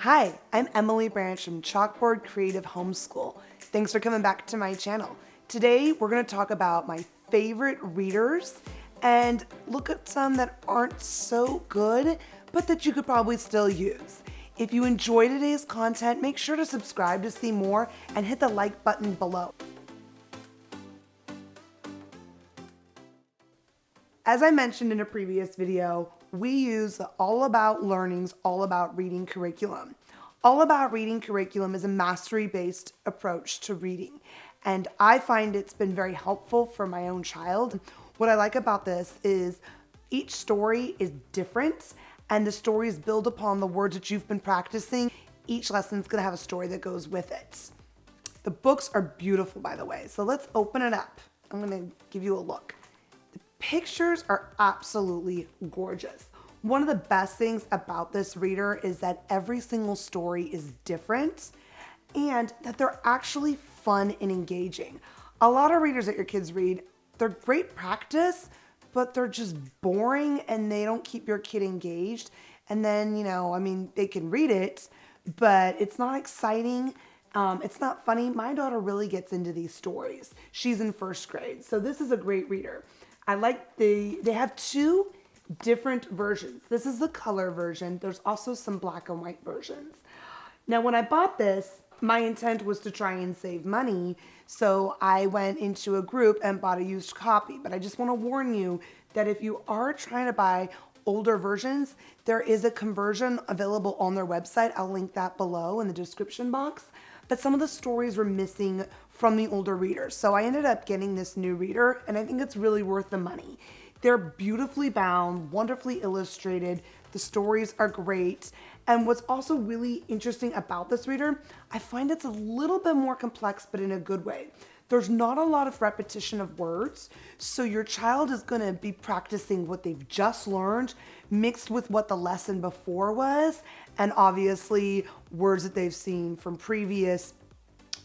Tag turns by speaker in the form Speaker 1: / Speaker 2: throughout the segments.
Speaker 1: Hi, I'm Emily Branch from Chalkboard Creative Homeschool. Thanks for coming back to my channel. Today, we're going to talk about my favorite readers and look at some that aren't so good, but that you could probably still use. If you enjoy today's content, make sure to subscribe to see more and hit the like button below. As I mentioned in a previous video, we use the All About Learning's All About Reading curriculum. All About Reading curriculum is a mastery-based approach to reading, and I find it's been very helpful for my own child. What I like about this is each story is different, and the stories build upon the words that you've been practicing. Each lesson's gonna have a story that goes with it. The books are beautiful, by the way, so let's open it up. I'm gonna give you a look. Pictures are absolutely gorgeous. One of the best things about this reader is that every single story is different and that they're actually fun and engaging. A lot of readers that your kids read, they're great practice, but they're just boring and they don't keep your kid engaged. And then, they can read it, but it's not exciting. It's not funny. My daughter really gets into these stories. She's in first grade, so this is a great reader. I like they have two different versions. This is the color version. There's also some black and white versions. Now, when I bought this, my intent was to try and save money. So I went into a group and bought a used copy. But I just want to warn you that if you are trying to buy older versions, there is a conversion available on their website. I'll link that below in the description box. But some of the stories were missing from the older readers. So I ended up getting this new reader, and I think it's really worth the money. They're beautifully bound, wonderfully illustrated. The stories are great. And what's also really interesting about this reader, I find it's a little bit more complex, but in a good way. There's not a lot of repetition of words, so your child is gonna be practicing what they've just learned, mixed with what the lesson before was, and obviously words that they've seen from previous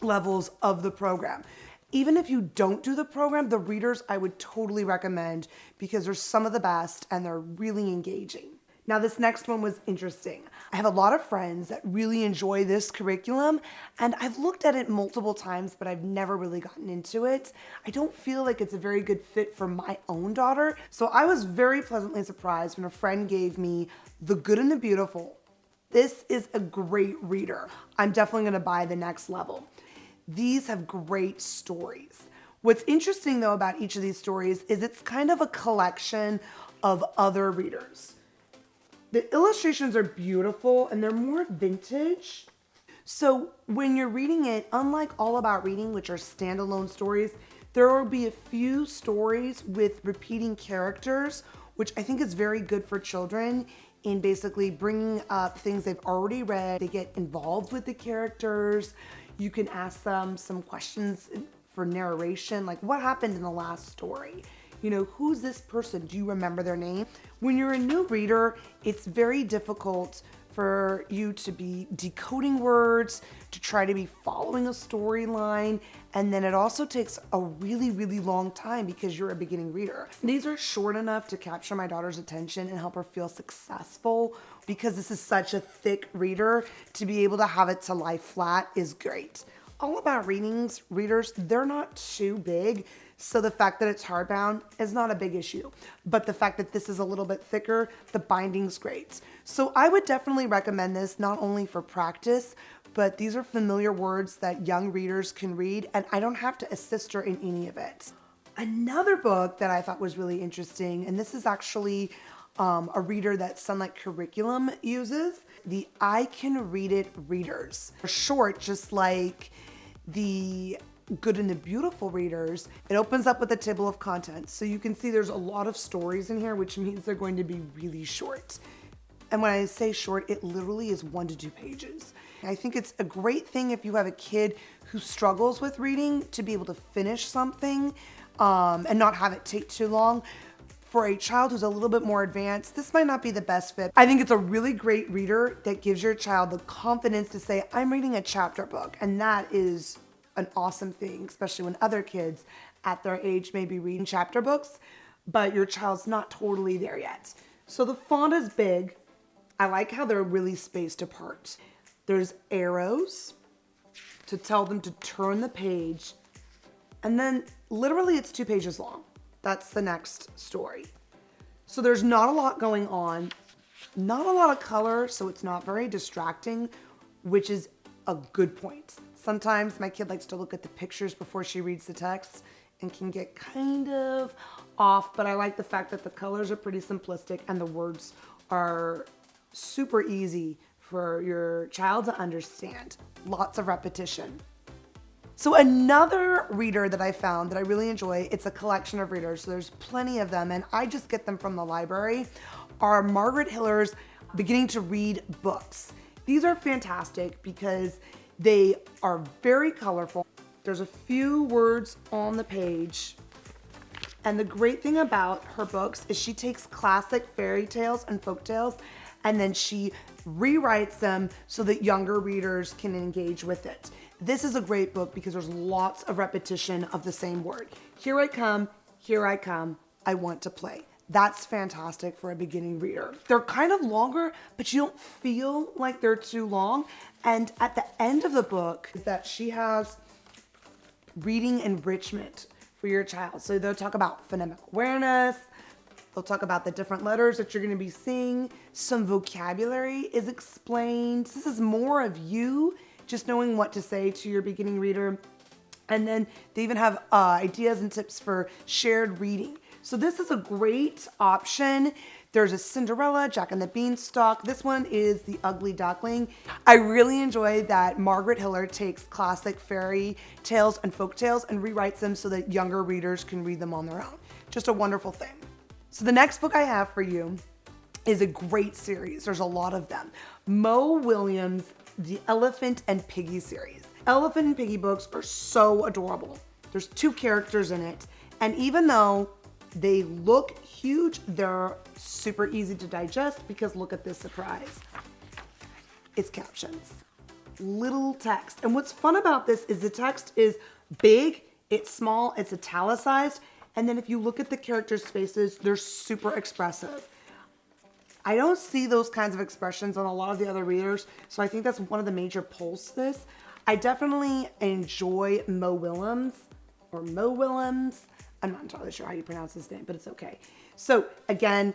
Speaker 1: levels of the program. Even if you don't do the program, the readers I would totally recommend because they're some of the best and they're really engaging. Now, this next one was interesting. I have a lot of friends that really enjoy this curriculum, and I've looked at it multiple times, but I've never really gotten into it. I don't feel like it's a very good fit for my own daughter, so I was very pleasantly surprised when a friend gave me The Good and the Beautiful. This is a great reader. I'm definitely gonna buy the next level. These have great stories. What's interesting though about each of these stories is it's kind of a collection of other readers. The illustrations are beautiful and they're more vintage. So when you're reading it, unlike All About Reading, which are standalone stories, there will be a few stories with repeating characters, which I think is very good for children in basically bringing up things they've already read. They get involved with the characters. You can ask them some questions for narration, like what happened in the last story? Who's this person? Do you remember their name? When you're a new reader, it's very difficult for you to be decoding words, to try to be following a storyline, and then it also takes a really, really long time because you're a beginning reader. These are short enough to capture my daughter's attention and help her feel successful. Because this is such a thick reader, to be able to have it to lie flat is great. All About readers, they're not too big, so the fact that it's hardbound is not a big issue. But the fact that this is a little bit thicker, the binding's great. So I would definitely recommend this, not only for practice, but these are familiar words that young readers can read, and I don't have to assist her in any of it. Another book that I thought was really interesting, and this is actually a reader that Sonlight curriculum uses, the I Can Read It readers. They're short, just like the Good and the Beautiful readers. It opens up with a table of contents. So you can see there's a lot of stories in here, which means they're going to be really short. And when I say short, it literally is 1 to 2 pages. I think it's a great thing if you have a kid who struggles with reading to be able to finish something and not have it take too long. For a child who's a little bit more advanced, this might not be the best fit. I think it's a really great reader that gives your child the confidence to say, I'm reading a chapter book. And that is an awesome thing, especially when other kids at their age may be reading chapter books, but your child's not totally there yet. So the font is big. I like how they're really spaced apart. There's arrows to tell them to turn the page. And then literally it's 2 pages long. That's the next story. So there's not a lot going on, not a lot of color, so it's not very distracting, which is a good point. Sometimes my kid likes to look at the pictures before she reads the text and can get kind of off, but I like the fact that the colors are pretty simplistic and the words are super easy for your child to understand. Lots of repetition. So another reader that I found that I really enjoy, it's a collection of readers, so there's plenty of them, and I just get them from the library, are Margaret Hillert's Beginning to Read books. These are fantastic because they are very colorful. There's a few words on the page. And the great thing about her books is she takes classic fairy tales and folk tales and then she rewrites them so that younger readers can engage with it. This is a great book because there's lots of repetition of the same word. Here I come, I want to play. That's fantastic for a beginning reader. They're kind of longer, but you don't feel like they're too long. And at the end of the book is that she has reading enrichment for your child. So they'll talk about phonemic awareness. They'll talk about the different letters that you're going to be seeing. Some vocabulary is explained. This is more of you just knowing what to say to your beginning reader. And then they even have ideas and tips for shared reading. So this is a great option. There's a Cinderella, Jack and the Beanstalk. This one is The Ugly Duckling. I really enjoy that Margaret Hillert takes classic fairy tales and folk tales and rewrites them so that younger readers can read them on their own. Just a wonderful thing. So the next book I have for you is a great series. There's a lot of them. Mo Willems' The Elephant and Piggie series. Elephant and Piggie books are so adorable. There's 2 characters in it. And even though they look huge, they're super easy to digest because look at this surprise. It's captions, little text. And what's fun about this is the text is big, it's small, it's italicized. And then if you look at the characters' faces, they're super expressive. I don't see those kinds of expressions on a lot of the other readers. So I think that's one of the major pulls to this. I definitely enjoy Mo Willems or Mo Willems. I'm not entirely sure how you pronounce his name, but it's okay. So again,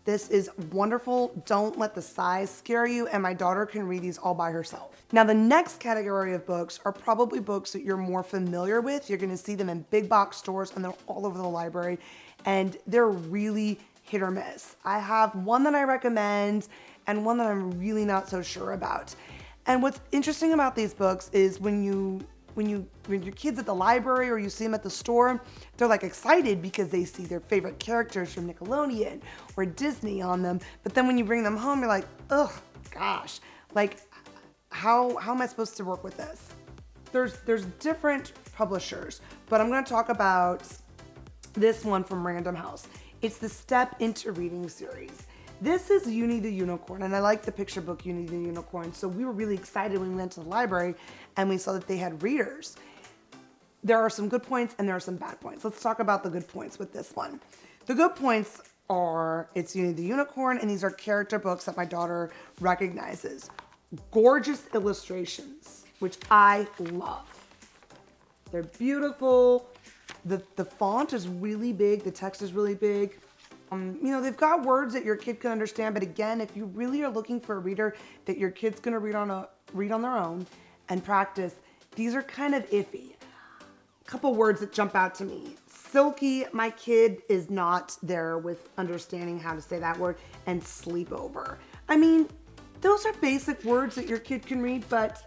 Speaker 1: this is wonderful. Don't let the size scare you, and my daughter can read these all by herself. Now, the next category of books are probably books that you're more familiar with. You're gonna see them in big box stores, and they're all over the library, and they're really hit or miss. I have one that I recommend and one that I'm really not so sure about. And what's interesting about these books is when your kid's at the library or you see them at the store, they're like excited because they see their favorite characters from Nickelodeon or Disney on them. But then when you bring them home, you're like, ugh, gosh, like how am I supposed to work with this? There's different publishers, but I'm gonna talk about this one from Random House. It's the Step Into Reading series. This is Uni the Unicorn, and I like the picture book Uni the Unicorn. So we were really excited when we went to the library and we saw that they had readers. There are some good points and there are some bad points. Let's talk about the good points with this one. The good points are it's Uni the Unicorn, and these are character books that my daughter recognizes. Gorgeous illustrations, which I love. They're beautiful. The font is really big. The text is really big. They've got words that your kid can understand, but again, if you really are looking for a reader that your kid's gonna read on their own and practice, these are kind of iffy. A couple words that jump out to me. Silky, my kid is not there with understanding how to say that word, and sleepover. I mean, those are basic words that your kid can read, but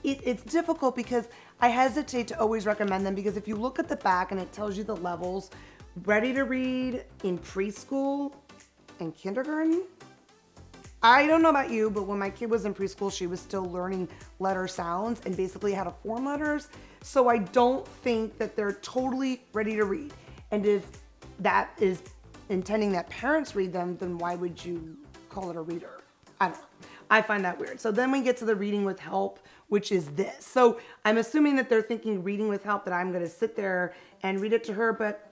Speaker 1: it's difficult because I hesitate to always recommend them, because if you look at the back and it tells you the levels, ready to read in preschool and kindergarten. I don't know about you, but when my kid was in preschool, she was still learning letter sounds and basically how to form letters. So I don't think that they're totally ready to read. And if that is intending that parents read them, then why would you call it a reader? I don't know. I find that weird. So then we get to the reading with help, which is this. So I'm assuming that they're thinking reading with help, that I'm going to sit there and read it to her, but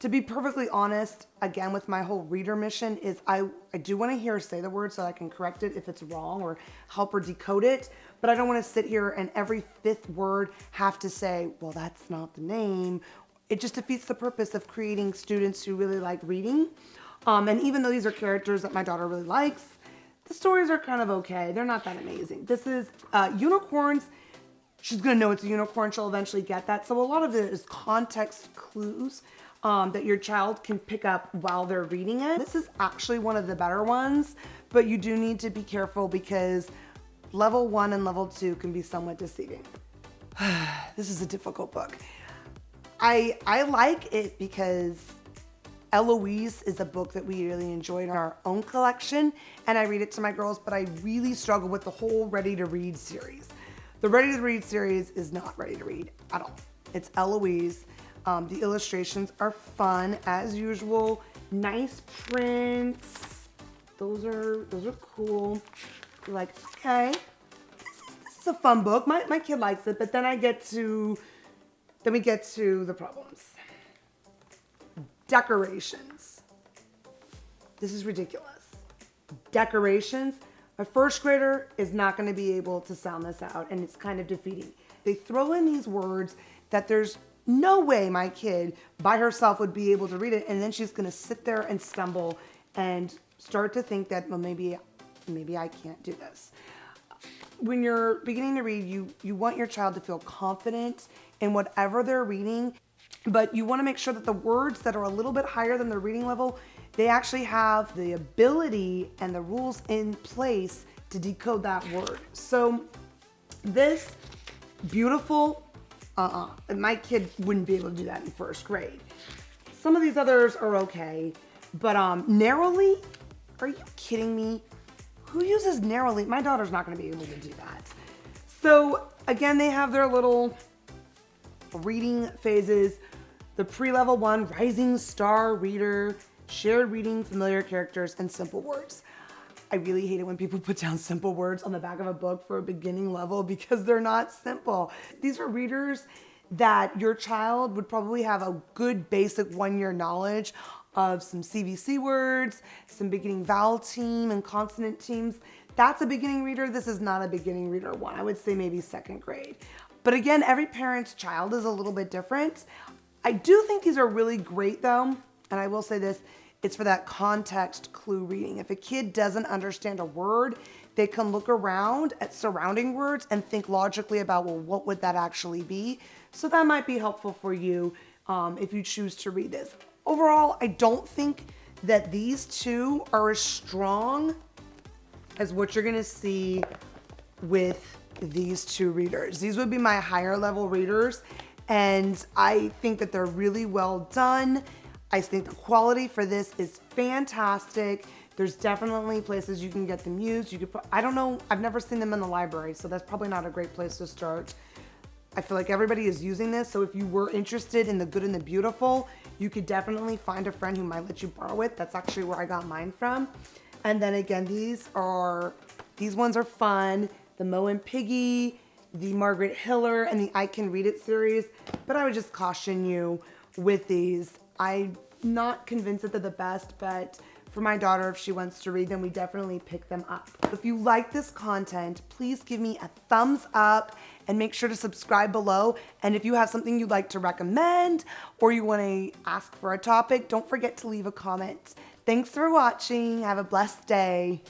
Speaker 1: To be perfectly honest, again, with my whole reader mission is I do want to hear her say the word so I can correct it if it's wrong or help her decode it. But I don't want to sit here and every fifth word have to say, well, that's not the name. It just defeats the purpose of creating students who really like reading. And even though these are characters that my daughter really likes, the stories are kind of okay. They're not that amazing. This is unicorns. She's going to know it's a unicorn. She'll eventually get that. So a lot of it is context clues that your child can pick up while they're reading it. This is actually one of the better ones, but you do need to be careful because level 1 and level 2 can be somewhat deceiving. This is a difficult book. I like it because Eloise is a book that we really enjoyed in our own collection, and I read it to my girls, but I really struggle with the whole Ready to Read series. The Ready to Read series is not ready to read at all. It's Eloise. The illustrations are fun as usual. Nice prints. Those are cool. You're like, okay, this is a fun book. My kid likes it, but then we get to the problems. Decorations. This is ridiculous. Decorations. A first grader is not going to be able to sound this out, and it's kind of defeating. They throw in these words that there's no way my kid by herself would be able to read it, and then she's going to sit there and stumble and start to think that, well, maybe I can't do this. When you're beginning to read, you want your child to feel confident in whatever they're reading, but you want to make sure that the words that are a little bit higher than their reading level, they actually have the ability and the rules in place to decode that word. So this beautiful, my kid wouldn't be able to do that in first grade. Some of these others are okay, but narrowly, are you kidding me? Who uses narrowly? My daughter's not going to be able to do that. So again, they have their little reading phases. The pre-level 1, rising star reader, shared reading, familiar characters, and simple words. I really hate it when people put down simple words on the back of a book for a beginning level because they're not simple. These are readers that your child would probably have a good basic 1-year knowledge of some CVC words, some beginning vowel team and consonant teams. That's a beginning reader. This is not a beginning reader 1. I would say maybe 2nd grade. But again, every parent's child is a little bit different. I do think these are really great though, and I will say this, it's for that context clue reading. If a kid doesn't understand a word, they can look around at surrounding words and think logically about, well, what would that actually be? So that might be helpful for you if you choose to read this. Overall, I don't think that these two are as strong as what you're gonna see with these two readers. These would be my higher level readers, and I think that they're really well done. I think the quality for this is fantastic. There's definitely places you can get them used. You could put, I don't know, I've never seen them in the library, so that's probably not a great place to start. I feel like everybody is using this, so if you were interested in the good and the beautiful, you could definitely find a friend who might let you borrow it. That's actually where I got mine from. And then again, these ones are fun. The Mo and Piggie, the Margaret Hillert, and the I Can Read It series. But I would just caution you with these. I'm not convinced that they're the best, but for my daughter, if she wants to read them, we definitely pick them up. If you like this content, please give me a thumbs up and make sure to subscribe below. And if you have something you'd like to recommend or you want to ask for a topic, don't forget to leave a comment. Thanks for watching. Have a blessed day.